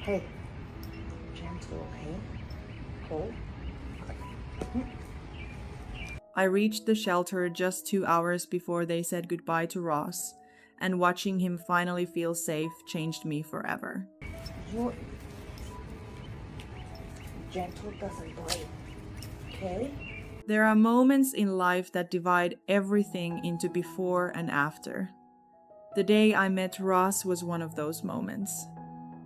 Hey, gentle, okay? Hold. I reached the shelter just 2 hours before they said goodbye to Ross, and watching him finally feel safe changed me forever. You're gentle doesn't bite, okay? There are moments in life that divide everything into before and after. The day I met Ross was one of those moments.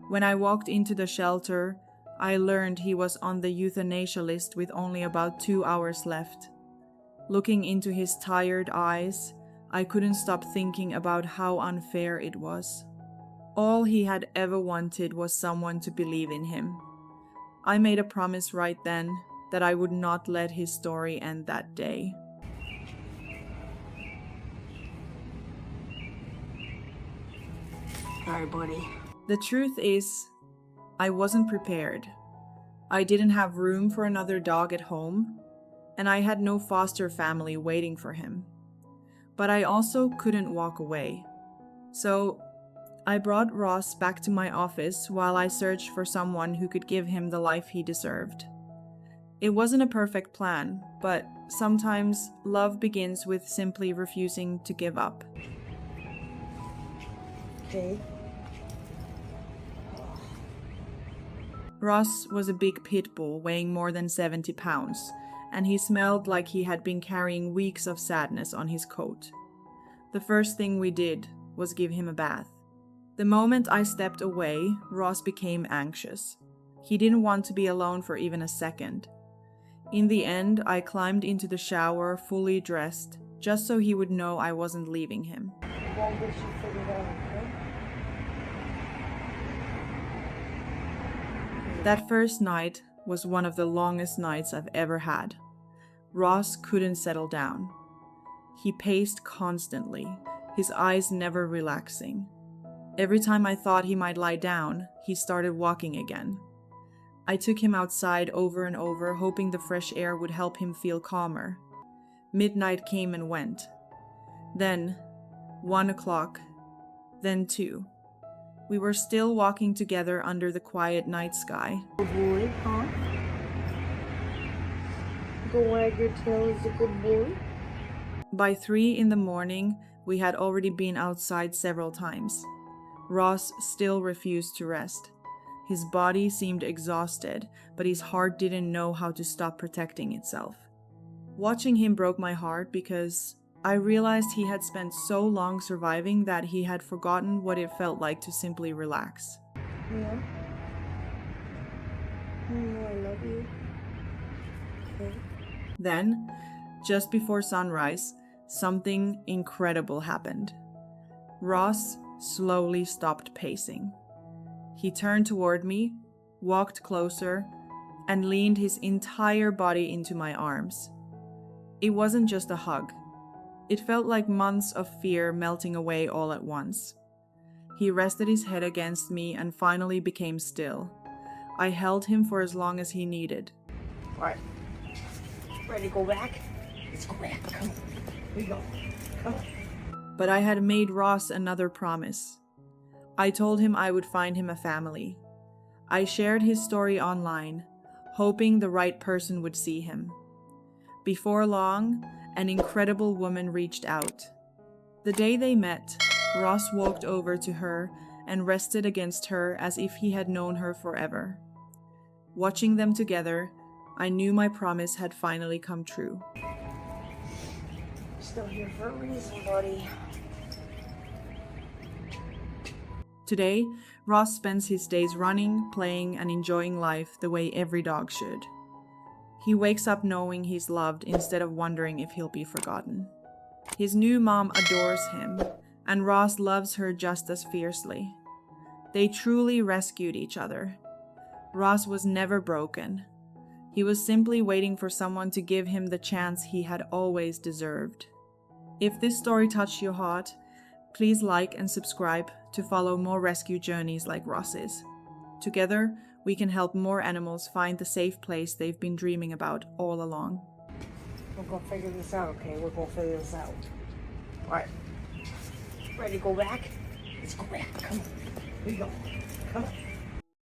When I walked into the shelter, I learned he was on the euthanasia list with only about 2 hours left. Looking into his tired eyes, I couldn't stop thinking about how unfair it was. All he had ever wanted was someone to believe in him. I made a promise right then that I would not let his story end that day. Sorry, buddy. The truth is, I wasn't prepared. I didn't have room for another dog at home, and I had no foster family waiting for him. But I also couldn't walk away. So I brought Ross back to my office while I searched for someone who could give him the life he deserved. It wasn't a perfect plan, but sometimes love begins with simply refusing to give up. Okay. Ross was a big pit bull weighing more than 70 pounds, and he smelled like he had been carrying weeks of sadness on his coat. The first thing we did was give him a bath. The moment I stepped away, Ross became anxious. He didn't want to be alone for even a second. In the end, I climbed into the shower fully dressed, just so he would know I wasn't leaving him. Won't get you figured out, okay? That first night was one of the longest nights I've ever had. Ross couldn't settle down. He paced constantly, his eyes never relaxing. Every time I thought he might lie down, he started walking again. I took him outside over and over, hoping the fresh air would help him feel calmer. Midnight came and went. Then 1 o'clock, then 2. We were still walking together under the quiet night sky. Good boy, huh? Go wag your tail is a good boy. By 3 in the morning, we had already been outside several times. Ross still refused to rest. His body seemed exhausted, but his heart didn't know how to stop protecting itself. Watching him broke my heart because I realized he had spent so long surviving that he had forgotten what it felt like to simply relax. Yeah. I love you. Okay. Then, just before sunrise, something incredible happened. Ross slowly stopped pacing. He turned toward me, walked closer, and leaned his entire body into my arms. It wasn't just a hug. It felt like months of fear melting away all at once. He rested his head against me and finally became still. I held him for as long as he needed. All right. Ready to go back? Let's go back. Come on. Here we go. Come on. But I had made Ross another promise. I told him I would find him a family. I shared his story online, hoping the right person would see him. Before long, an incredible woman reached out. The day they met, Ross walked over to her and rested against her as if he had known her forever. Watching them together, I knew my promise had finally come true. Still here for a reason, buddy. Today, Ross spends his days running, playing, and enjoying life the way every dog should. He wakes up knowing he's loved instead of wondering if he'll be forgotten. His new mom adores him, and Ross loves her just as fiercely. They truly rescued each other. Ross was never broken. He was simply waiting for someone to give him the chance he had always deserved. If this story touched your heart, please like and subscribe to follow more rescue journeys like Ross's. Together, we can help more animals find the safe place they've been dreaming about all along. We're gonna figure this out, okay? We're gonna figure this out. All right. Ready to go back? Let's go back. Come on. Here we go. Come on.